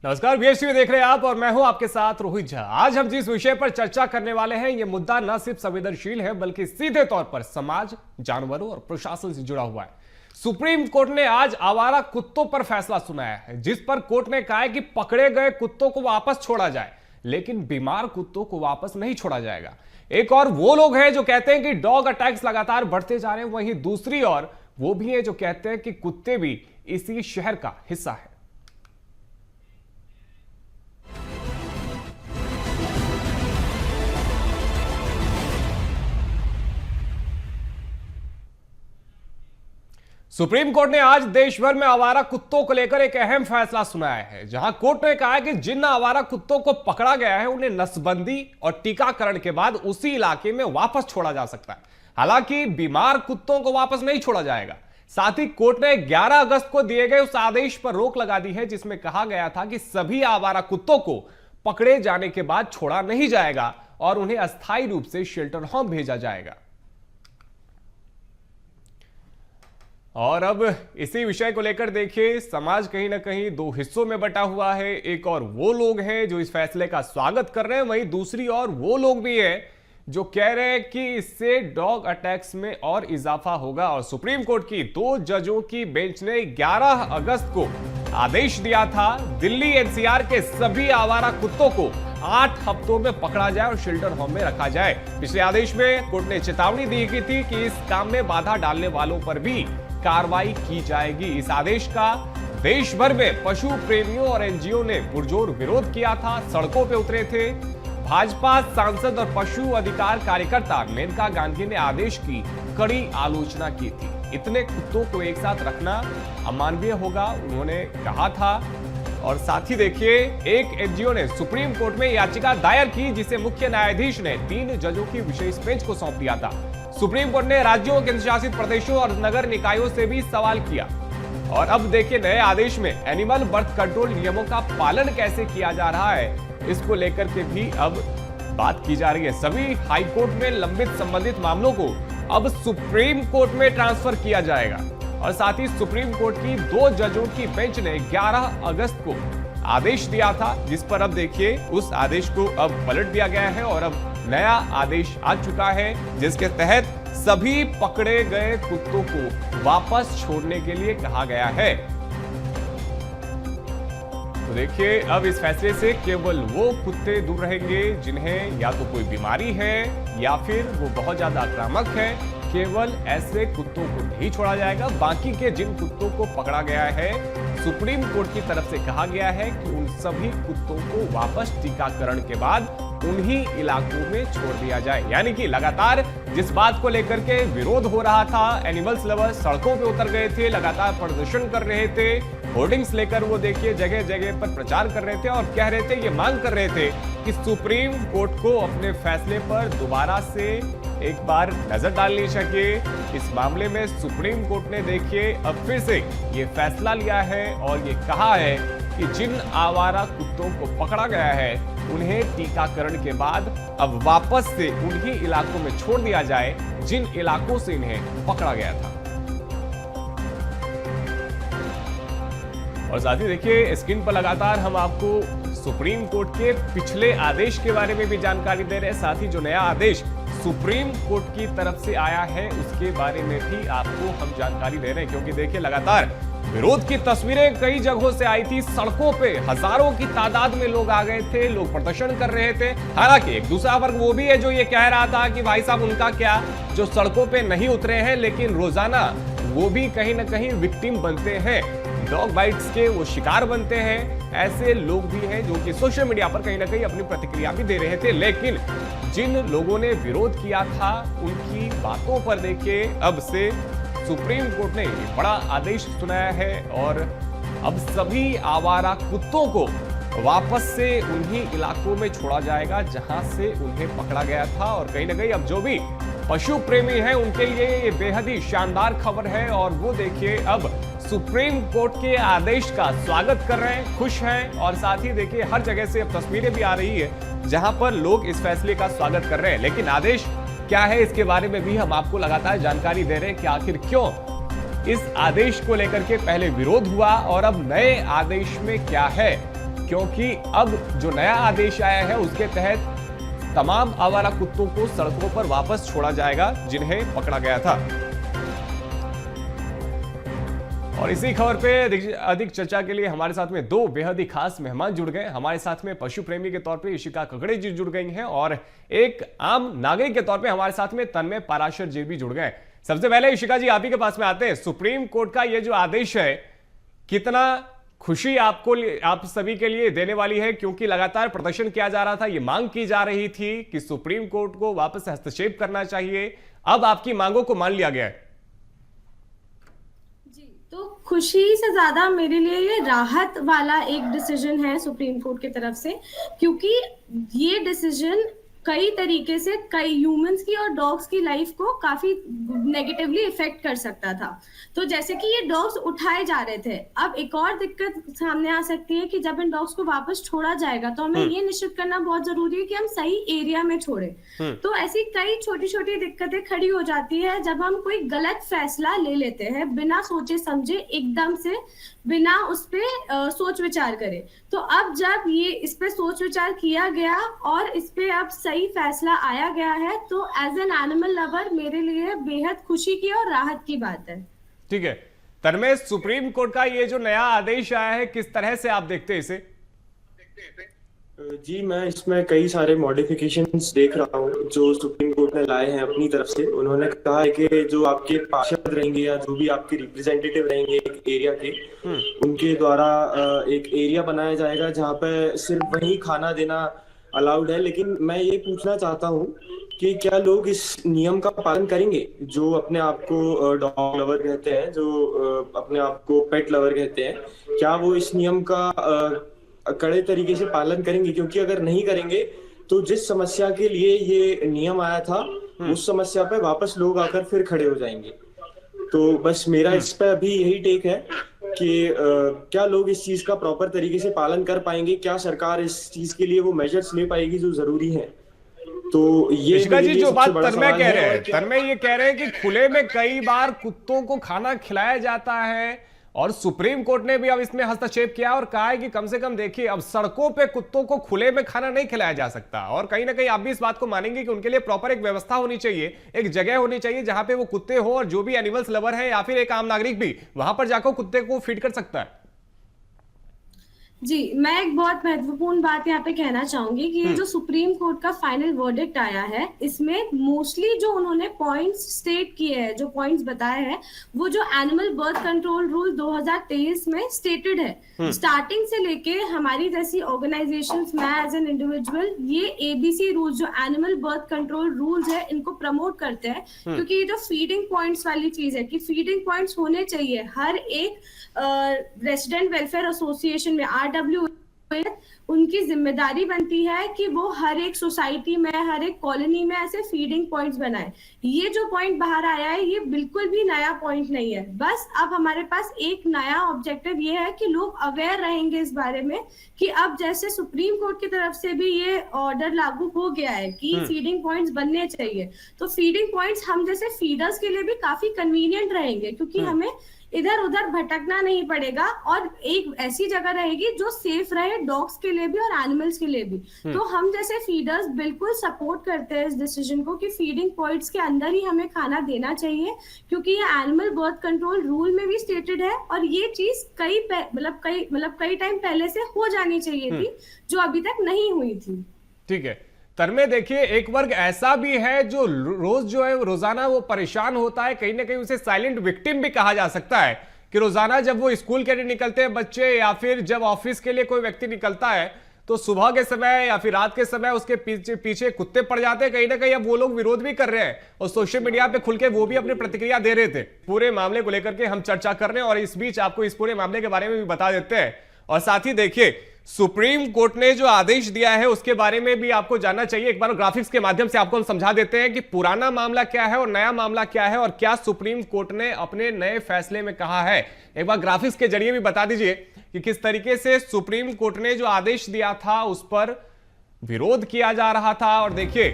नमस्कार, बीएचटी देख रहे हैं आप और मैं हूं आपके साथ रोहित झा। आज हम जिस विषय पर चर्चा करने वाले हैं ये मुद्दा न सिर्फ संवेदनशील है बल्कि सीधे तौर पर समाज, जानवरों और प्रशासन से जुड़ा हुआ है। सुप्रीम कोर्ट ने आज आवारा कुत्तों पर फैसला सुनाया है, जिस पर कोर्ट ने कहा है कि पकड़े गए कुत्तों को वापस छोड़ा जाए, लेकिन बीमार कुत्तों को वापस नहीं छोड़ा जाएगा। एक और वो लोग हैं जो कहते हैं कि डॉग अटैक्स लगातार बढ़ते जा रहे हैं, वहीं दूसरी ओर वो भी है जो कहते हैं कि कुत्ते भी इसी शहर का हिस्सा है। सुप्रीम कोर्ट ने आज देश भर में आवारा कुत्तों को लेकर एक अहम फैसला सुनाया है, जहां कोर्ट ने कहा है कि जिन आवारा कुत्तों को पकड़ा गया है उन्हें नसबंदी और टीकाकरण के बाद उसी इलाके में वापस छोड़ा जा सकता है। हालांकि बीमार कुत्तों को वापस नहीं छोड़ा जाएगा। साथ ही कोर्ट ने 11 अगस्त को दिए गए उस आदेश पर रोक लगा दी है जिसमें कहा गया था कि सभी आवारा कुत्तों को पकड़े जाने के बाद छोड़ा नहीं जाएगा और उन्हें अस्थायी रूप से शेल्टर होम भेजा जाएगा। और अब इसी विषय को लेकर देखिए, समाज कहीं ना कहीं दो हिस्सों में बटा हुआ है। एक और वो लोग हैं जो इस फैसले का स्वागत कर रहे हैं, वहीं दूसरी ओर वो लोग भी हैं जो कह रहे हैं कि इससे डॉग अटैक्स में और इजाफा होगा। और सुप्रीम कोर्ट की 2 जजों की बेंच ने 11 अगस्त को आदेश दिया था दिल्ली एनसीआर के सभी आवारा कुत्तों को 8 हफ्तों में पकड़ा जाए और शेल्टर होम में रखा जाए। पिछले आदेश में कोर्ट ने चेतावनी दी गई थी कि इस काम में बाधा डालने वालों पर भी कार्रवाई की जाएगी। इस आदेश का देश भर में पशु प्रेमियों और एनजीओ ने पुरजोर विरोध किया था, सड़कों पे उतरे थे। भाजपा सांसद और पशु अधिकार कार्यकर्ता मेनका गांधी ने आदेश की कड़ी आलोचना की थी। इतने कुत्तों को एक साथ रखना अमानवीय होगा, उन्होंने कहा था। और साथ ही देखिए, एक एनजीओ ने सुप्रीम कोर्ट में याचिका दायर की जिसे मुख्य न्यायाधीश ने 3 जजों की विशेष बेंच को सौंप दिया था। सुप्रीम कोर्ट ने राज्यों, केंद्रशासित प्रदेशों और नगर निकायों से भी सवाल किया। और अब देखिए, नए आदेश में एनिमल बर्थ कंट्रोल नियमों का पालन कैसे किया जा रहा है, इसको लेकर के भी अब बात की जा रही है। सभी हाई कोर्ट में लंबित संबंधित मामलों को अब सुप्रीम कोर्ट में ट्रांसफर किया जाएगा। और साथ ही सुप्रीम कोर्ट की 2 जजों की बेंच ने 11 अगस्त को आदेश दिया था, जिस पर अब देखिए उस आदेश को अब पलट दिया गया है और अब नया आदेश आ चुका है जिसके तहत सभी पकड़े गए कुत्तों को वापस छोड़ने के लिए कहा गया है। तो देखिए, अब इस फैसले से केवल वो कुत्ते दूर रहेंगे जिन्हें या तो कोई बीमारी है या फिर वो बहुत ज्यादा आक्रामक है। केवल ऐसे कुत्तों को नहीं छोड़ा जाएगा। बाकी के जिन कुत्तों को पकड़ा गया है, सुप्रीम कोर्ट की तरफ से कहा गया है कि उन सभी कुत्तों को वापस टीकाकरण के बाद उन्हीं इलाकों में छोड़ दिया जाए। यानी कि लगातार जिस बात को लेकर के विरोध हो रहा था, एनिमल्स लवर्स सड़कों पे उतर गए थे, लगातार प्रदर्शन कर रहे थे, होर्डिंग्स लेकर वो देखिए जगह जगह पर प्रचार कर रहे थे और कह रहे थे, ये मांग कर रहे थे कि सुप्रीम कोर्ट को अपने फैसले पर दोबारा से एक बार नजर डालनी चाहिए। इस मामले में सुप्रीम कोर्ट ने देखिए अब फिर से ये फैसला लिया है और ये कहा है कि जिन आवारा कुत्तों को पकड़ा गया है उन्हें टीकाकरण के बाद अब वापस से उन्हीं इलाकों में छोड़ दिया जाए जिन इलाकों से इन्हें पकड़ा गया था। और साथ ही देखिए, स्क्रीन पर लगातार हम आपको सुप्रीम कोर्ट के पिछले आदेश के बारे में भी जानकारी दे रहे हैं। साथ ही जो नया आदेश सुप्रीम कोर्ट की तरफ से आया है उसके बारे में भी आपको हम जानकारी दे रहे हैं, क्योंकि देखिए लगातार विरोध की तस्वीरें कई जगहों से आई थी। सड़कों पे हजारों की तादाद में लोग आ गए थे, लोग प्रदर्शन कर रहे थे। हालांकि एक दूसरा वर्ग वो भी है जो ये कह रहा था कि भाई साहब उनका क्या, जो सड़कों पे नहीं उतरे हैं लेकिन रोजाना वो भी कहीं ना कहीं विक्टिम बनते हैं, डॉग बाइट्स के वो शिकार बनते हैं। ऐसे लोग भी हैं जो कि सोशल मीडिया पर कहीं ना कहीं अपनी प्रतिक्रिया भी दे रहे थे। लेकिन जिन लोगों ने विरोध किया था उनकी बातों पर देखिए अब से सुप्रीम कोर्ट ने बड़ा आदेश सुनाया है और अब सभी आवारा कुत्तों को वापस से उन्हीं इलाकों में छोड़ा जाएगा जहां से उन्हें पकड़ा गया था। और कहीं ना कहीं अब जो भी पशु प्रेमी हैं उनके लिए ये बेहद ही शानदार खबर है और वो देखिए अब सुप्रीम कोर्ट के आदेश का स्वागत कर रहे हैं, खुश हैं। और साथ ही देखिए हर जगह से अब तस्वीरें भी आ रही है जहां पर लोग इस फैसले का स्वागत कर रहे हैं। लेकिन आदेश क्या है इसके बारे में भी हम आपको लगातार जानकारी दे रहे हैं कि आखिर क्यों इस आदेश को लेकर के पहले विरोध हुआ और अब नए आदेश में क्या है। क्योंकि अब जो नया आदेश आया है उसके तहत तमाम आवारा कुत्तों को सड़कों पर वापस छोड़ा जाएगा जिन्हें पकड़ा गया था। और इसी खबर पे अधिक चर्चा के लिए हमारे साथ में दो बेहद ही खास मेहमान जुड़ गए। हमारे साथ में पशु प्रेमी के तौर पे इशिका ककड़े जी जुड़ गई हैं और एक आम नागरिक के तौर पे हमारे साथ में तन्मय पाराशर जी भी जुड़ गए। सबसे पहले इशिका जी, आप ही के पास में आते हैं। सुप्रीम कोर्ट का ये जो आदेश है, कितना खुशी आप सभी के लिए देने वाली है? क्योंकि लगातार प्रदर्शन किया जा रहा था, ये मांग की जा रही थी कि सुप्रीम कोर्ट को वापस हस्तक्षेप करना चाहिए। अब आपकी मांगों को मान लिया गया है। तो खुशी से ज्यादा मेरे लिए ये राहत वाला एक डिसीजन है सुप्रीम कोर्ट की तरफ से, क्योंकि ये डिसीजन कई तरीके से कई ह्यूमंस की और डॉग्स की लाइफ को काफी नेगेटिवली इफेक्ट कर सकता था। तो जैसे कि ये डॉग्स उठाए जा रहे थे, अब एक और दिक्कत सामने आ सकती है कि जब इन डॉग्स को वापस छोड़ा जाएगा तो हमें ये निश्चित करना बहुत जरूरी है कि हम सही एरिया में छोड़े। तो ऐसी कई छोटी छोटी दिक्कतें खड़ी हो जाती है जब हम कोई गलत फैसला ले लेते हैं बिना सोचे समझे, एकदम से, बिना उस पे सोच विचार करे। तो अब जब ये इस पे सोच विचार किया गया और इस पे अब सही फैसला आया गया है, तो एज एन एनिमल लवर मेरे लिए बेहद खुशी की और राहत की बात है। ठीक है तन्मय, सुप्रीम कोर्ट का ये जो नया आदेश आया है, किस तरह से आप देखते हैं इसे? जी, मैं इसमें कई सारे मॉडिफिकेशंस देख रहा हूँ जो सुप्रीम कोर्ट ने लाए हैं अपनी तरफ से। उन्होंने कहा है कि जो आपके पार्षद रहेंगे या जो भी आपके रिप्रेजेंटेटिव रहेंगे एक एरिया के, उनके द्वारा एक एरिया बनाया जाएगा जहाँ पे सिर्फ वही खाना देना अलाउड है। लेकिन मैं ये पूछना चाहता हूँ कि क्या लोग इस नियम का पालन करेंगे? जो अपने आप को डॉग लवर कहते हैं, जो अपने आप को पेट लवर कहते हैं, क्या वो इस नियम का कड़े तरीके से पालन करेंगे? क्योंकि अगर नहीं करेंगे तो जिस समस्या के लिए ये नियम आया था उस समस्या पे वापस लोग आकर फिर खड़े हो जाएंगे। तो बस मेरा इस पे अभी यही टेक है कि क्या लोग इस चीज का प्रॉपर तरीके से पालन कर पाएंगे? क्या सरकार इस चीज के लिए वो मेजर्स ले पाएगी जो जरूरी है? तो ये जी जो बात तन्मय कह रहे हैं, तन्मय ये कह रहे हैं कि खुले में कई बार कुत्तों को खाना खिलाया जाता है और सुप्रीम कोर्ट ने भी अब इसमें हस्तक्षेप किया और कहा है कि कम से कम देखिए, अब सड़कों पे कुत्तों को खुले में खाना नहीं खिलाया जा सकता। और कहीं ना कहीं आप भी इस बात को मानेंगे कि उनके लिए प्रॉपर एक व्यवस्था होनी चाहिए, एक जगह होनी चाहिए जहां पे वो कुत्ते हो और जो भी एनिमल्स लवर है या फिर एक आम नागरिक भी वहां पर जाकर कुत्ते को फीड कर सकता है। जी, मैं एक बहुत महत्वपूर्ण बात यहाँ पे कहना चाहूंगी कि ये जो सुप्रीम कोर्ट का फाइनल वर्डिक्ट आया है, इसमें मोस्टली जो उन्होंने पॉइंट्स स्टेट किए हैं, जो पॉइंट्स बताए हैं, वो जो एनिमल बर्थ कंट्रोल रूल 2023 में स्टेटेड है। स्टार्टिंग से लेके हमारी जैसी ऑर्गेनाइजेशंस, मैं एज एन इंडिविजुअल, ये एबीसी रूल्स जो एनिमल बर्थ कंट्रोल रूल्स है इनको प्रमोट करते हैं। क्योंकि ये जो फीडिंग पॉइंट्स वाली चीज है कि फीडिंग पॉइंट्स होने चाहिए हर एक रेसिडेंट वेलफेयर एसोसिएशन में, आरडब्ल्यू, उनकी जिम्मेदारी बनती है कि वो हर एक सोसाइटी में, हर एक कॉलोनी में ऐसे फीडिंग पॉइंट्स बनाए। ये जो पॉइंट बाहर आया है ये बिल्कुल भी नया पॉइंट नहीं है। बस अब हमारे पास एक नया ऑब्जेक्टिव ये है कि लोग अवेयर रहेंगे इस बारे में कि अब जैसे सुप्रीम कोर्ट की तरफ से भी ये ऑर्डर लागू हो गया है कि फीडिंग पॉइंट्स बनने चाहिए, तो फीडिंग पॉइंट्स हम जैसे फीडर्स के लिए भी काफी कन्वीनियंट रहेंगे, क्योंकि हमें इधर उधर भटकना नहीं पड़ेगा और एक ऐसी जगह रहेगी जो सेफ रहे डॉग्स के लिए भी और एनिमल्स के लिए भी। तो हम जैसे फीडर्स बिल्कुल सपोर्ट करते हैं इस डिसीजन को कि फीडिंग पॉइंट्स के अंदर ही हमें खाना देना चाहिए, क्योंकि ये एनिमल बर्थ कंट्रोल रूल में भी स्टेटेड है और ये चीज कई टाइम पहले से हो जानी चाहिए थी, जो अभी तक नहीं हुई थी। ठीक है तन्मय, देखिए एक वर्ग ऐसा भी है जो रोज जो है रोजाना वो परेशान होता है, कहीं ना कहीं उसे साइलेंट विक्टिम भी कहा जा सकता है कि रोजाना जब वो स्कूल के लिए निकलते हैं बच्चे या फिर जब ऑफिस के लिए कोई व्यक्ति निकलता है तो सुबह के समय या फिर रात के समय उसके पीछे कुत्ते पड़ जाते हैं। कहीं ना कहीं अब वो लोग विरोध भी कर रहे हैं और सोशल मीडिया पे खुल के वो भी अपनी प्रतिक्रिया दे रहे थे। पूरे मामले को लेकर के हम चर्चा कर रहे हैं और इस बीच आपको इस पूरे मामले के बारे में भी बता देते हैं। और साथ ही देखिए सुप्रीम कोर्ट ने जो आदेश दिया है उसके बारे में भी आपको जानना चाहिए। एक बार ग्राफिक्स के माध्यम से आपको हम समझा देते हैं कि पुराना मामला क्या है और नया मामला क्या है और क्या सुप्रीम कोर्ट ने अपने नए फैसले में कहा है। एक बार ग्राफिक्स के जरिए भी बता दीजिए कि किस तरीके से सुप्रीम कोर्ट ने जो आदेश दिया था उस पर विरोध किया जा रहा था। और देखिए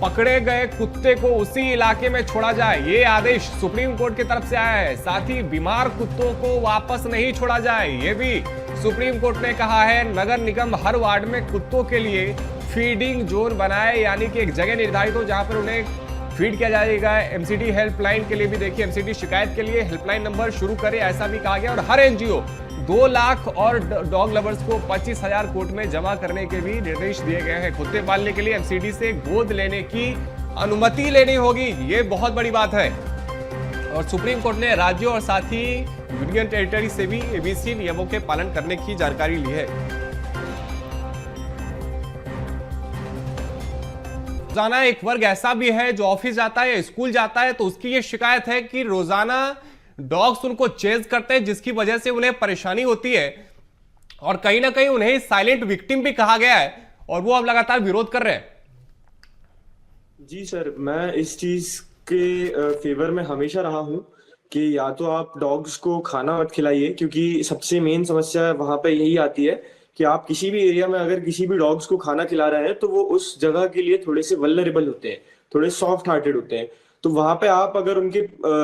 पकड़े गए कुत्ते को उसी इलाके में छोड़ा जाए। ये आदेश सुप्रीम कोर्ट की तरफ से आया है। साथ ही बीमार कुत्तों को वापस नहीं छोड़ा जाए, ये भी सुप्रीम कोर्ट ने कहा है। नगर निगम हर वार्ड में कुत्तों के लिए फीडिंग जोन बनाए, यानी कि एक जगह निर्धारित हो जहां पर उन्हें फीड किया जाएगा। एमसीडी हेल्पलाइन के लिए भी देखिए, एमसीडी शिकायत के लिए हेल्पलाइन नंबर शुरू करे, ऐसा भी कहा गया। और हर एनजीओ 2 लाख और डॉग लवर्स को 25,000 कोर्ट में जमा करने के भी निर्देश दिए गए हैं। कुत्ते पालने के लिए एमसीडी से गोद लेने की अनुमति लेनी होगी, ये बहुत बड़ी बात है। और सुप्रीम कोर्ट ने राज्यों और साथ ही यूनियन टेरिटरी से भी एबीसी नियमों के पालन करने की जानकारी ली है। रोजाना एक वर्ग ऐसा भी है जो ऑफिस जाता है या स्कूल जाता है तो उसकी ये शिकायत है कि रोजाना डॉग्स उनको चेज करते हैं, जिसकी वजह से उन्हें परेशानी होती है और कहीं ना कहीं उन्हें साइलेंट विक्टिम भी कहा गया है और वो अब लगातार विरोध कर रहे हैं। जी सर, मैं इस चीज के फेवर में हमेशा रहा हूँ कि या तो आप डॉग्स को खाना मत खिलाइए, क्योंकि सबसे मेन समस्या वहां पे यही आती है कि आप किसी भी एरिया में अगर किसी भी डॉग्स को खाना खिला रहे हैं तो वो उस जगह के लिए थोड़े से वल्नरेबल होते हैं, थोड़े सॉफ्ट हार्टेड होते हैं। तो वहां पे आप अगर उनके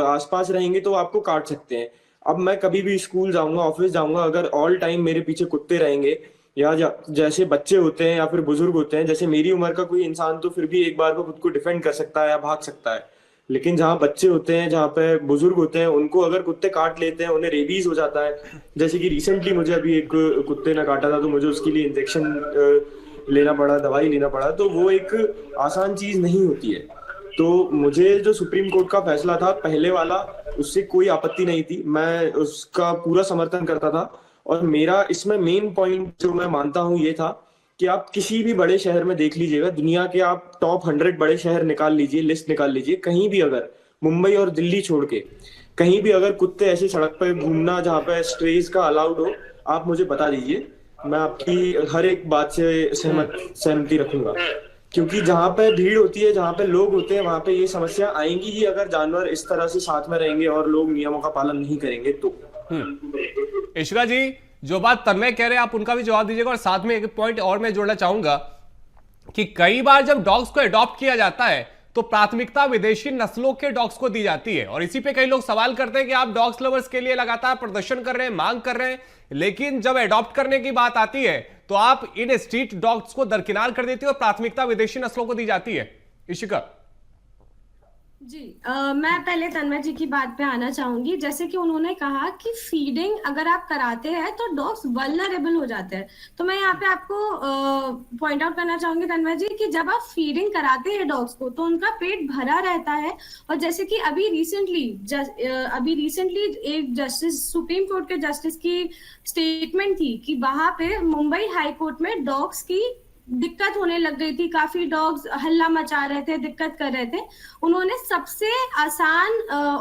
आसपास रहेंगे तो आपको काट सकते हैं। अब मैं कभी भी स्कूल जाऊंगा, ऑफिस जाऊंगा, अगर ऑल टाइम मेरे पीछे कुत्ते रहेंगे या जैसे बच्चे होते हैं या फिर बुजुर्ग होते हैं, जैसे मेरी उम्र का कोई इंसान तो फिर भी एक बार को खुद को डिफेंड कर सकता है या भाग सकता है, लेकिन जहाँ बच्चे होते हैं, जहाँ पे बुजुर्ग होते हैं, उनको अगर कुत्ते काट लेते हैं, उन्हें रेबीज हो जाता है। जैसे कि रिसेंटली मुझे अभी एक कुत्ते ने काटा था तो मुझे उसके लिए इंजेक्शन लेना पड़ा, दवाई लेना पड़ा। तो वो एक आसान चीज नहीं होती है। तो मुझे जो सुप्रीम कोर्ट का फैसला था पहले वाला, उससे कोई आपत्ति नहीं थी, मैं उसका पूरा समर्थन करता था। और मेरा इसमें मेन पॉइंट जो मैं मानता हूँ ये था कि आप किसी भी बड़े शहर में देख लीजिएगा, दुनिया के आप टॉप 100 बड़े शहर निकाल लीजिए, लिस्ट निकाल लीजिए, कहीं भी अगर मुंबई और दिल्ली छोड़ के कहीं भी अगर कुत्ते ऐसी सड़क पर घूमना जहाँ पे स्ट्रेज का अलाउड हो, आप मुझे बता दीजिए, मैं आपकी हर एक बात से सहमति रखूंगा। क्योंकि जहाँ पे भीड़ होती है, जहाँ पे लोग होते हैं, वहां पे ये समस्या आएंगी ही अगर जानवर इस तरह से साथ में रहेंगे और लोग नियमों का पालन नहीं करेंगे तो। इशिका जी, जो बात तन्मय कह रहे हैं आप उनका भी जवाब दीजिएगा। और साथ में एक पॉइंट और मैं जोड़ना चाहूंगा कि कई बार जब डॉग्स को अडॉप्ट किया जाता है तो प्राथमिकता विदेशी नस्लों के डॉग्स को दी जाती है। और इसी पे कई लोग सवाल करते हैं कि आप डॉग्स लवर्स के लिए लगातार प्रदर्शन कर रहे हैं, मांग कर रहे हैं, लेकिन जब अडॉप्ट करने की बात आती है तो आप इन स्ट्रीट डॉग्स को दरकिनार कर देती है और प्राथमिकता विदेशी नस्लों को दी जाती है। इशिका जी, मैं पहले तन्मय जी की बात पे आना चाहूंगी। जैसे कि उन्होंने कहा कि फीडिंग अगर आप कराते हैं तो डॉग्स वल्नरेबल हो जाते हैं। तो मैं यहाँ पे आपको पॉइंट आउट करना चाहूंगी तन्मय जी कि जब आप फीडिंग कराते हैं डॉग्स को तो उनका पेट भरा रहता है। और जैसे कि अभी रिसेंटली एक जस्टिस, सुप्रीम कोर्ट के जस्टिस की स्टेटमेंट थी कि वहां पे मुंबई हाई कोर्ट में डॉग्स की दिक्कत होने लग गई थी, काफी डॉग्स हल्ला मचा रहे थे, दिक्कत कर रहे थे। उन्होंने सबसे आसान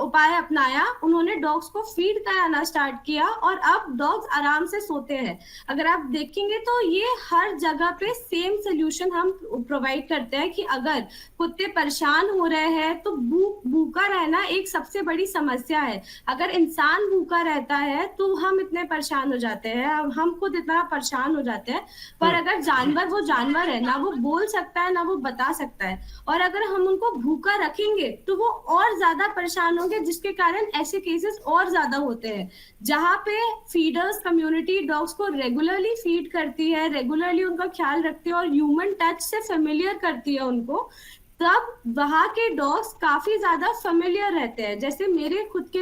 उपाय अपनाया, उन्होंने डॉग्स को फीड कराना स्टार्ट किया और अब डॉग्स आराम से सोते हैं। अगर आप देखेंगे तो ये हर जगह पे सेम सोल्यूशन हम प्रोवाइड करते हैं कि अगर कुत्ते परेशान हो रहे हैं तो भूखा रहना एक सबसे बड़ी समस्या है। अगर इंसान भूखा रहता है तो हम इतने परेशान हो जाते हैं, हम खुद इतना परेशान हो जाते हैं, पर अगर जानवर वो जानवर है, ना वो बोल सकता है ना वो बता सकता है, और अगर हम उनको भूखा रखेंगे तो वो और ज्यादा परेशान होंगे, जिसके कारण ऐसे केसेस और ज्यादा होते हैं। जहां पे फीडर्स कम्युनिटी डॉग्स को रेगुलरली फीड करती है, रेगुलरली उनका ख्याल रखती है और ह्यूमन टच से फेमिलियर करती है उनको, तब वहां के डॉग्स काफी ज्यादा फेमिलियर रहते हैं। जैसे मेरे खुद के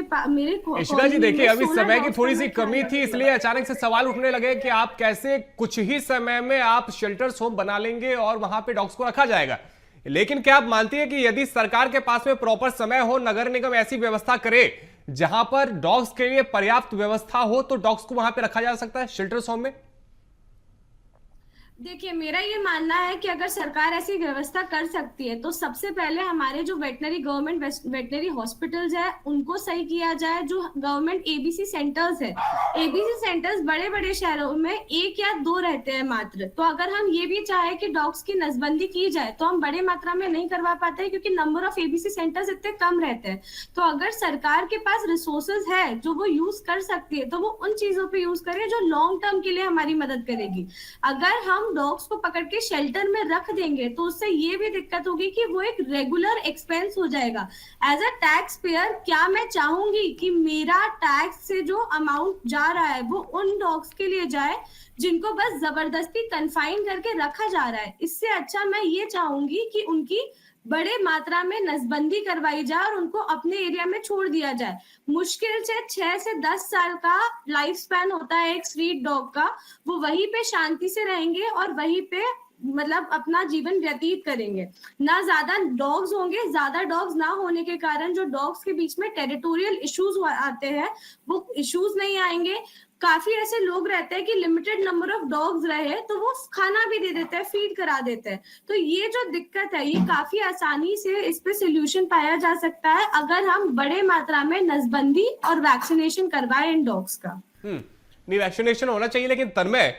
इशिका जी देखिए, अभी समय की थोड़ी सी कमी थी, इसलिए अचानक से सवाल उठने लगे कि आप कैसे कुछ ही समय में आप शेल्टर्स होम बना लेंगे और वहां पे डॉग्स को रखा जाएगा। लेकिन क्या आप मानती है कि यदि सरकार के पास में प्रॉपर समय हो, नगर निगम ऐसी व्यवस्था करे जहां पर डॉग्स के लिए पर्याप्त व्यवस्था हो, तो डॉग्स को वहां पे रखा जा सकता है शेल्टर्स होम में? देखिए, मेरा ये मानना है कि अगर सरकार ऐसी व्यवस्था कर सकती है तो सबसे पहले हमारे जो गवर्नमेंट वेटनरी हॉस्पिटल्स है उनको सही किया जाए। जो गवर्नमेंट एबीसी सेंटर्स है, एबीसी सेंटर्स बड़े बड़े शहरों में 1 या 2 रहते हैं मात्र। तो अगर हम ये भी चाहे कि डॉग्स की नसबंदी की जाए तो हम बड़े मात्रा में नहीं करवा पाते हैं, क्योंकि नंबर ऑफ एबीसी सेंटर्स इतने कम रहते हैं। तो अगर सरकार के पास रिसोर्सेज है जो वो यूज कर सकती है तो वो उन चीजों पर यूज करे जो लॉन्ग टर्म के लिए हमारी मदद करेगी। अगर हम हम डॉग्स को पकड़ के शेल्टर में रख देंगे तो उससे ये भी दिक्कत होगी कि वो एक रेगुलर एक्सपेंस हो जाएगा। एज अ टैक्स पेयर क्या मैं चाहूंगी कि मेरा टैक्स से जो अमाउंट जा रहा है वो उन डॉग्स के लिए जाए जिनको बस जबरदस्ती कन्फाइन करके रखा जा रहा है? इससे अच्छा मैं ये चाहूंगी कि उनकी बड़े मात्रा में नसबंदी करवाई जाए और उनको अपने एरिया में छोड़ दिया जाए। मुश्किल से 6 से 10 साल का लाइफ स्पैन होता है एक स्ट्रीट डॉग का, वो वहीं पे शांति से रहेंगे और वहीं पे मतलब अपना जीवन व्यतीत करेंगे। ना ज्यादा डॉग्स होंगे, ज्यादा डॉग्स ना होने के कारण जो डॉग्स के बीच में टेरिटोरियल इश्यूज आते हैं वो इश्यूज नहीं आएंगे। काफी ऐसे लोग रहते हैं कि लिमिटेड नंबर ऑफ डॉग्स रहे तो वो खाना भी दे देते हैं, फीड करा देते हैं। तो ये जो दिक्कत है ये काफी आसानी से इस पे सोल्यूशन पाया जा सकता है अगर हम बड़े मात्रा में नसबंदी और वैक्सीनेशन करवाएं इन डॉग्स का। नहीं, वैक्सीनेशन होना चाहिए, लेकिन तन्मय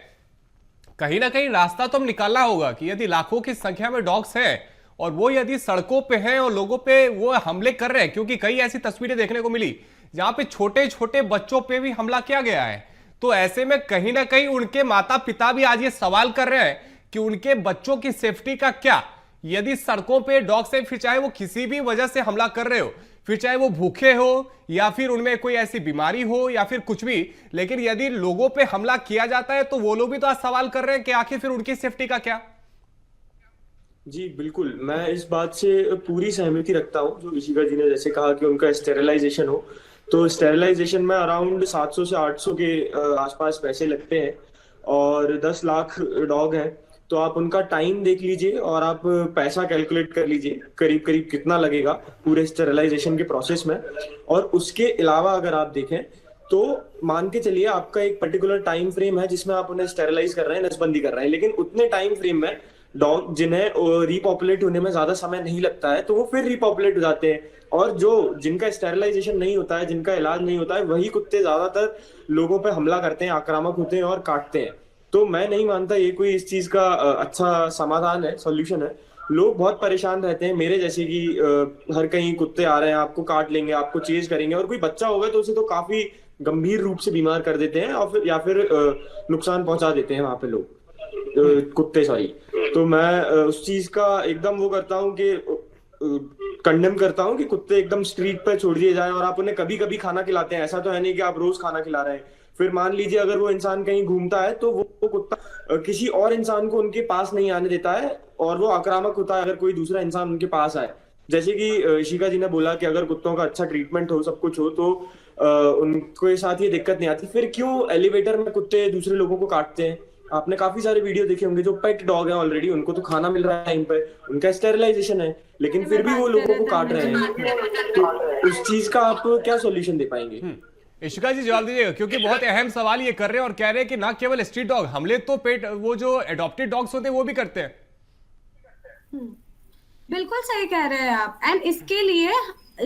कहीं ना कहीं रास्ता तो हम निकालना होगा कि यदि लाखों की संख्या में डॉग्स हैं और वो यदि सड़कों पे हैं और लोगों पे वो हमले कर रहे हैं, क्योंकि कई ऐसी तस्वीरें देखने को मिली जहां पे छोटे छोटे बच्चों पे भी हमला किया गया है, तो ऐसे में कहीं ना कहीं उनके माता पिता भी आज ये सवाल कर रहे हैं कि उनके बच्चों की सेफ्टी का क्या। यदि सड़कों पे डॉग्स हैं, फिर चाहे वो किसी भी वजह से हमला कर रहे हो, फिर चाहे वो भूखे हो या फिर उनमें कोई ऐसी बीमारी हो या फिर कुछ भी, लेकिन यदि लोगों पे हमला किया जाता है तो वो लोग भी तो आज सवाल कर रहे हैं कि आखिर फिर उनकी सेफ्टी का क्या। जी बिल्कुल, मैं इस बात से पूरी सहमति रखता हूँ जो ऋषिका जी ने जैसे कहा कि उनका स्टेरिलाइजेशन हो, तो स्टेरिलाइजेशन में अराउंड 700 से 800 के आसपास पैसे लगते हैं और 10 लाख डॉग हैं, तो आप उनका टाइम देख लीजिए और आप पैसा कैलकुलेट कर लीजिए करीब करीब कितना लगेगा पूरे स्टेरिलाइजेशन के प्रोसेस में। और उसके अलावा अगर आप देखें तो मान के चलिए आपका एक पर्टिकुलर टाइम फ्रेम है जिसमें आप उन्हें स्टेरिलाइज कर रहे हैं, नसबंदी कर रहे हैं, लेकिन उतने टाइम फ्रेम में डॉग जिन्हें रिपॉपुलेट होने में ज्यादा समय नहीं लगता है तो वो फिर रिपॉपुलेट हो जाते हैं, और जो जिनका स्टेरिलाइजेशन नहीं होता है, जिनका इलाज नहीं होता है, वही कुत्ते ज्यादातर लोगों पे हमला करते हैं, आक्रामक होते हैं और काटते हैं। तो मैं नहीं मानता ये कोई इस चीज का अच्छा समाधान है, सॉल्यूशन है। लोग बहुत परेशान रहते हैं मेरे जैसे कि हर कहीं कुत्ते आ रहे हैं, आपको काट लेंगे, आपको चेज करेंगे, और कोई बच्चा होगा तो उसे तो काफी गंभीर रूप से बीमार कर देते हैं और फिर या फिर नुकसान पहुंचा देते हैं वहां पे लोग, कुत्ते सॉरी। तो मैं उस चीज का एकदम वो करता हूँ कि कंडेम करता हूँ कि कुत्ते एकदम स्ट्रीट पे छोड़ दिए जाएं और आप उन्हें कभी कभी खाना खिलाते हैं, ऐसा तो है नहीं कि आप रोज खाना खिला रहे हैं। फिर मान लीजिए अगर वो इंसान कहीं घूमता है तो वो कुत्ता किसी और इंसान को उनके पास नहीं आने देता है और वो आक्रामक होता है अगर कोई दूसरा इंसान उनके पास आए। जैसे कि ऋषिका जी ने बोला कि अगर कुत्तों का अच्छा ट्रीटमेंट हो, सब कुछ हो, तो उनके साथ ये दिक्कत नहीं आती। फिर क्यों एलिवेटर में कुत्ते दूसरे लोगों को काटते हैं? आपने काफी सारे वीडियो देखे होंगे, जो पेट डॉग है ऑलरेडी उनको तो खाना मिल रहा है टाइम पे, उनका स्टेरिलाइजेशन है, लेकिन फिर भी वो लोगों को काट रहे हैं। तो उस चीज का आप क्या सॉल्यूशन दे पाएंगे? ऋषिका जी जवाब दीजिएगा, क्योंकि बहुत अहम सवाल ये कर रहे हैं और कह रहे हैं कि ना केवल स्ट्रीट डॉग हमले तो पेट वो जो एडॉप्टेड डॉग्स होते हैं वो भी करते हैं। बिल्कुल सही कह रहे हैं आप। एंड इसके लिए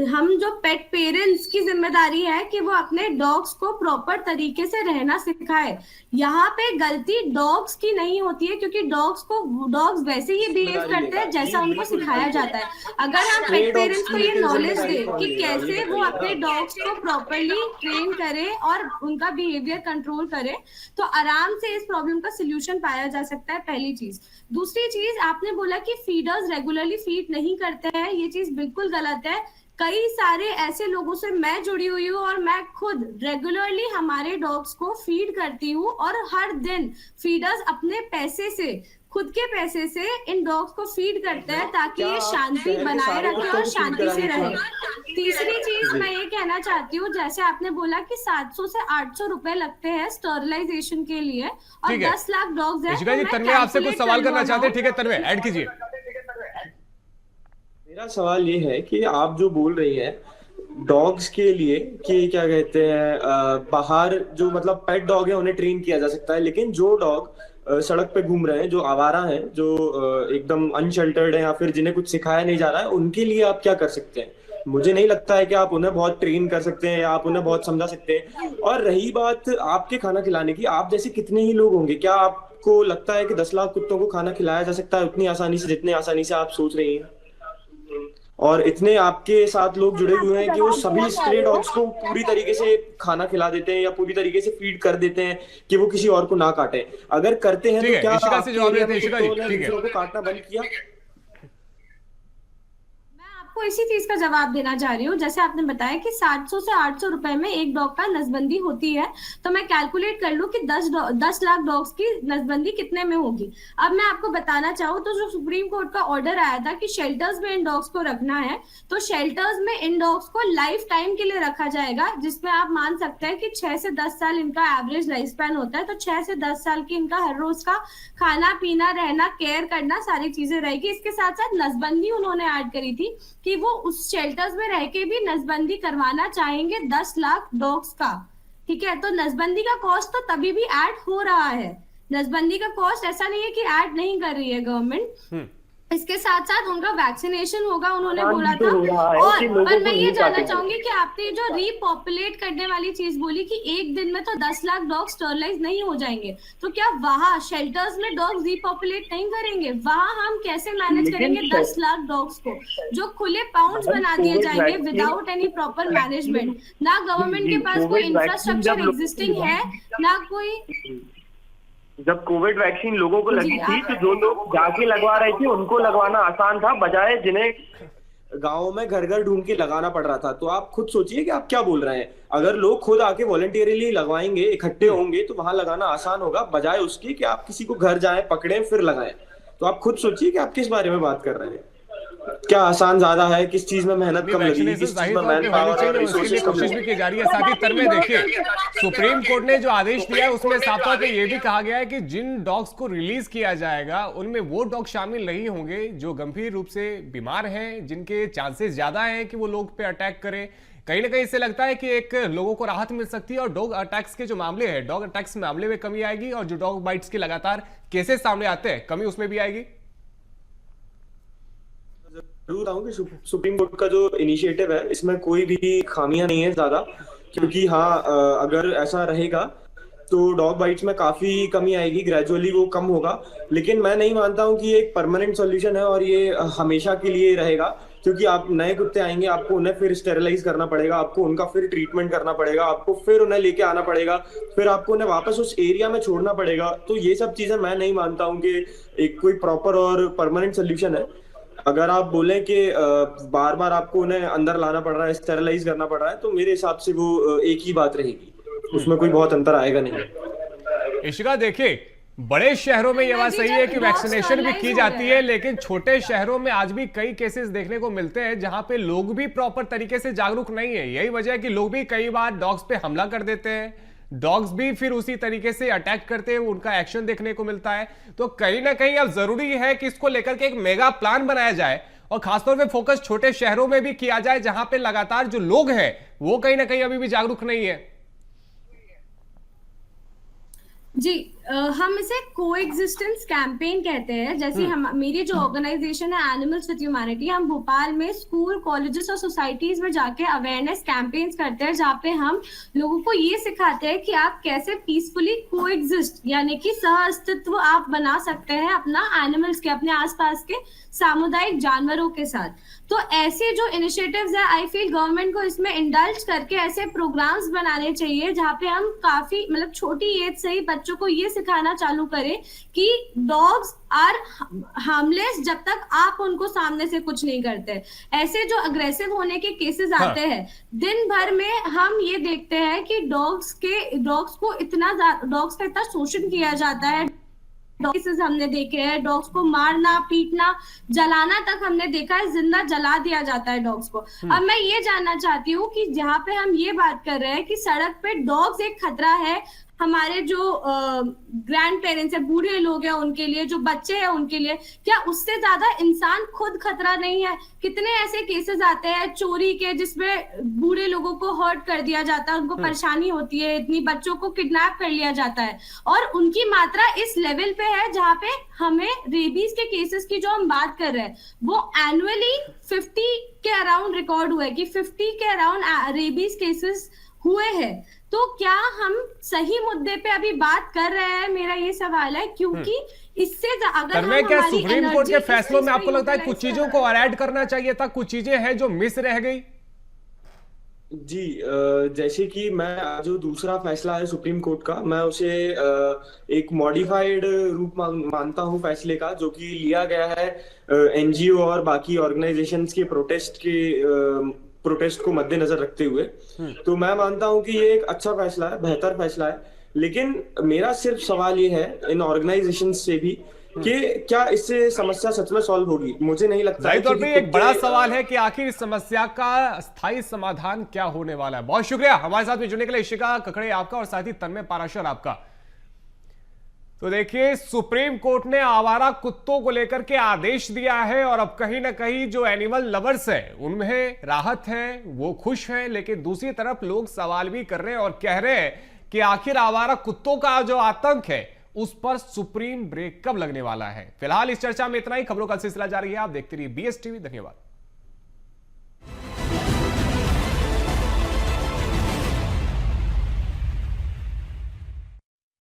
हम जो पेट पेरेंट्स की जिम्मेदारी है कि वो अपने डॉग्स को प्रॉपर तरीके से रहना सिखाए। यहाँ पे गलती डॉग्स की नहीं होती है, क्योंकि डॉग्स वैसे ही बिहेव करते हैं जैसा उनको सिखाया जाता है। अगर हम पेट पेरेंट्स को ये नॉलेज दे कि कैसे वो अपने डॉग्स को प्रॉपरली ट्रेन करे और उनका बिहेवियर कंट्रोल करे, तो आराम से इस प्रॉब्लम का सोल्यूशन पाया जा सकता है, पहली चीज। दूसरी चीज, आपने बोला कि फीडर्स रेगुलरली फीड नहीं करते हैं, ये चीज बिल्कुल गलत है। कई सारे ऐसे लोगों से मैं जुड़ी हुई हूँ और मैं खुद रेगुलरली हमारे डॉग्स को फीड करती हूँ और हर दिन फीडर्स अपने पैसे से, खुद के पैसे से इन डॉग्स को फीड करते हैं ताकि ये शांति बनाए रखे और शांति से रहे। तीसरी चीज मैं ये कहना चाहती हूँ, जैसे आपने बोला कि 700 से 800 रुपए लगते हैं स्टरलाइजेशन के लिए और 10 लाख डॉग्स हैं। तन्मय आपसे कुछ सवाल करना चाहते हैं, ठीक है तन्मय ऐड कीजिए। मेरा सवाल ये है कि आप जो बोल रही हैं डॉग्स के लिए कि क्या कहते हैं बाहर जो मतलब पेट डॉग है उन्हें ट्रेन किया जा सकता है, लेकिन जो डॉग सड़क पे घूम रहे हैं, जो आवारा हैं, जो एकदम अनशेल्टर्ड है या फिर जिन्हें कुछ सिखाया नहीं जा रहा है, उनके लिए आप क्या कर सकते हैं? मुझे नहीं लगता है कि आप उन्हें बहुत ट्रेन कर सकते हैं या आप उन्हें बहुत समझा सकते हैं। और रही बात आपके खाना खिलाने की, आप जैसे कितने ही लोग होंगे, क्या आपको लगता है कि 10 लाख कुत्तों को खाना खिलाया जा सकता है उतनी आसानी से जितनी आसानी से आप सोच रही हैं? और इतने आपके साथ लोग जुड़े हुए हैं कि वो सभी स्ट्रे डॉग्स को पूरी तरीके से खाना खिला देते हैं या पूरी तरीके से फीड कर देते हैं कि वो किसी और को ना काटे। अगर करते हैं ठीक तो है, क्या इशिका से जवाब आपके लेते हैं। एरिया इशिका में जी, कुत्तों ने ठीक है। दूसरों को काटना बंद किया? आपको इसी चीज का जवाब देना चाह रही हूँ। जैसे आपने बताया कि 700 से 800 रुपए में एक डॉग का नसबंदी होती है, तो मैं कैलकुलेट कर लूं कि 10 लाख डॉग्स की नसबंदी कितने में होगी। अब मैं आपको बताना चाहूँ तो जो सुप्रीम कोर्ट का ऑर्डर आया था कि शेल्टर्स में इन डॉग्स को रखना है, तो शेल्टर्स में इन डॉग्स को लाइफ टाइम के लिए रखा जाएगा, जिसमें आप मान सकते हैं कि 6 से 10 साल इनका एवरेज लाइफ स्पैन होता है। तो 6 से 10 साल की इनका हर रोज का खाना पीना रहना केयर करना सारी चीजें रहेगी। इसके साथ साथ नसबंदी उन्होंने ऐड करी थी कि वो उस शेल्टर्स में रह के भी नसबंदी करवाना चाहेंगे 10 लाख डॉग्स का। ठीक है, तो नसबंदी का कॉस्ट तो तभी भी ऐड हो रहा है। नसबंदी का कॉस्ट ऐसा नहीं है कि ऐड नहीं कर रही है गवर्नमेंट। इसके साथ साथ उनका वैक्सीनेशन होगा, उन्होंने बोला था। और मैं ये जानना चाहूंगी कि आपने जो रीपॉपुलेट करने वाली चीज बोली कि एक दिन में तो 10 लाख डॉग स्टरलाइज नहीं हो जाएंगे, तो क्या वहां शेल्टर्स में डॉग रीपॉपुलेट नहीं करेंगे? वहां हम कैसे मैनेज करेंगे 10 लाख डॉग्स को जो खुले पाउंड्स बना दिए जाएंगे विदाउट एनी प्रॉपर मैनेजमेंट? ना गवर्नमेंट के पास कोई इंफ्रास्ट्रक्चर एग्जिस्टिंग है, ना कोई। जब कोविड वैक्सीन लोगों को लगी थी तो जो लोग जाके लगवा रहे थे उनको लगवाना आसान था, बजाय जिन्हें गाँव में घर घर ढूंढ के लगाना पड़ रहा था। तो आप खुद सोचिए कि आप क्या बोल रहे हैं। अगर लोग खुद आके वॉलंटियरली लगवाएंगे, इकट्ठे होंगे, तो वहां लगाना आसान होगा, बजाय उसके कि आप किसी को घर जाएं, पकड़ें, फिर लगाएं। तो आप खुद सोचिए कि आप किस बारे में बात कर रहे हैं। क्या आसान ज्यादा है, किस चीज में मेहनत कम लगी, किस चीज में मैन पावर और रिसोर्सेज कम कोशिश भी की जा रही है। साथ ही तर में देखिए, सुप्रीम कोर्ट ने जो आदेश दिया है उसमें साफ तौर पे ये भी कहा गया है कि जिन डॉग्स को रिलीज किया जाएगा उनमें वो डॉग शामिल नहीं होंगे जो गंभीर रूप से बीमार हैं, जिनके चांसेस ज्यादा हैं कि वो लोग पे अटैक करें। कहीं ना कहीं इससे लगता है कि एक लोगों को राहत मिल सकती है और डॉग अटैक्स के जो मामले हैं, डॉग अटैक्स मामले में कमी आएगी और जो डॉग बाइट्स के लगातार केसेस सामने आते हैं, कमी उसमें भी आएगी। जरूर आऊँ कि सुप्रीम कोर्ट का जो इनिशिएटिव है इसमें कोई भी खामियां नहीं है ज्यादा, क्योंकि हाँ अगर ऐसा रहेगा तो डॉग बाइट्स में काफी कमी आएगी, ग्रेजुअली वो कम होगा। लेकिन मैं नहीं मानता हूँ कि एक परमानेंट सॉल्यूशन है और ये हमेशा के लिए रहेगा, क्योंकि आप नए कुत्ते आएंगे, आपको उन्हें फिर स्टेरिलाइज करना पड़ेगा, आपको उनका फिर ट्रीटमेंट करना पड़ेगा, आपको फिर उन्हें लेके आना पड़ेगा, फिर आपको उन्हें वापस उस एरिया में छोड़ना पड़ेगा। तो ये सब चीजें मैं नहीं मानता हूँ कि एक कोई प्रॉपर और परमानेंट सोल्यूशन है। अगर आप बोलें कि बार बार आपको उन्हें अंदर लाना पड़ रहा है, स्टेरिलाइज करना पड़ रहा है, तो मेरे हिसाब से वो एक ही बात रहेगी, उसमें कोई बहुत अंतर आएगा नहीं। इशिका देखिए, बड़े शहरों में यह बात सही है कि वैक्सीनेशन भी की जाती है, लेकिन छोटे शहरों में आज भी कई केसेस देखने को मिलते हैं जहां पे लोग भी प्रॉपर तरीके से जागरूक नहीं है। यही वजह है कि लोग भी कई बार डॉग्स पे हमला कर देते हैं, डॉग्स भी फिर उसी तरीके से अटैक करते हैं, उनका एक्शन देखने को मिलता है। तो कहीं ना कहीं अब जरूरी है कि इसको लेकर के एक मेगा प्लान बनाया जाए और खासतौर पे फोकस छोटे शहरों में भी किया जाए जहां पे लगातार जो लोग हैं वो कहीं ना कहीं अभी भी जागरूक नहीं है। जी, हम इसे कोएग्जिस्टेंस कैंपेन कहते हैं। जैसे हम, मेरी जो ऑर्गेनाइजेशन है एनिमल्स विद ह्यूमैनिटी, हम भोपाल में स्कूल, कॉलेजेस और सोसाइटीज में जाके अवेयरनेस कैंपेन्स करते हैं, जहाँ पे हम लोगों को ये सिखाते हैं कि आप कैसे पीसफुली कोएग्जिस्ट यानी कि सह अस्तित्व आप बना सकते हैं अपना एनिमल्स के, अपने आसपास के सामुदायिक जानवरों के साथ। तो ऐसे जो इनिशिएटिव्स है, आई फील गवर्नमेंट को इसमें इंडल्ज करके ऐसे प्रोग्राम्स बनाने चाहिए जहाँ पे हम काफी मतलब छोटी एज से ही बच्चों को ये सिखाना चालू करें कि डॉग्स आर हार्मलेस जब तक आप उनको सामने से कुछ नहीं करते। ऐसे जो अग्रेसिव होने के केसेस आते हैं, दिन भर में हम ये देखते हैं कि डॉग्स का इतना शोषण किया जाता है। केसेस हमने देखे हैं, डॉग्स को मारना, पीटना, जलाना तक हमने देखा है, जिंदा जला दिया जाता है डॉग्स को। अब मैं ये जानना चाहती हूँ कि जहाँ पे हम ये बात कर रहे हैं कि सड़क पे डॉग्स एक खतरा है, हमारे जो ग्रैंड पेरेंट्स है, बूढ़े लोग हैं उनके लिए, जो बच्चे हैं उनके लिए, क्या उससे ज्यादा इंसान खुद खतरा नहीं है? कितने ऐसे केसेस आते हैं चोरी के जिसमें बूढ़े लोगों को हर्ट कर दिया जाता है, उनको परेशानी होती है, इतनी बच्चों को किडनैप कर लिया जाता है, और उनकी मात्रा इस लेवल पे है जहाँ पे हमें रेबीज के केसेस की जो हम बात कर रहे हैं वो एनुअली 50 के अराउंड रिकॉर्ड हुआ है कि 50 के अराउंड रेबीज केसेस हुए हैं। तो क्या हम सही मुद्दे पे अभी बात कर रहे हैं, मेरा ये सवाल है, क्योंकि इससे अगर हम में क्या हमारी सुप्रीम कोर्ट के एनर्जी फैसलों में इस आपको पे लगता है कुछ utilize चीजों को ऐड करना चाहिए था, कुछ चीजें हैं जो मिस रह गई? जी, जैसे कि मैं जो दूसरा फैसला है सुप्रीम कोर्ट का, मैं उसे एक मॉडिफाइड रूप मानता हूं फैसले का, जो कि लिया गया है एनजीओ और बाकी ऑर्गेनाइजेशंस के प्रोटेस्ट को मद्देनजर रखते हुए। तो मैं मानता हूं कि ये एक अच्छा फैसला है, बेहतर फैसला है। लेकिन मेरा सिर्फ सवाल ये है इन ऑर्गेनाइजेशंस से भी कि क्या इससे समस्या सच में सॉल्व होगी? मुझे नहीं लगता जाहिर है, तौर क्योंकि पे एक खुद बड़ा के सवाल है कि आखिर इस समस्या का स्थायी समाधान क्या होने वाला है। बहुत शुक्रिया हमारे साथ में जुड़ने के लिए इशिका ककड़े आपका, और साथ ही तन्मय पाराशर आपका। तो देखिए, सुप्रीम कोर्ट ने आवारा कुत्तों को लेकर के आदेश दिया है, और अब कहीं ना कहीं जो एनिमल लवर्स है उनमें राहत है, वो खुश है। लेकिन दूसरी तरफ लोग सवाल भी कर रहे हैं और कह रहे हैं कि आखिर आवारा कुत्तों का जो आतंक है उस पर सुप्रीम ब्रेक कब लगने वाला है। फिलहाल इस चर्चा में इतना ही। खबरों का सिलसिला जारी है, आप देखते रहिए BS टीवी। धन्यवाद।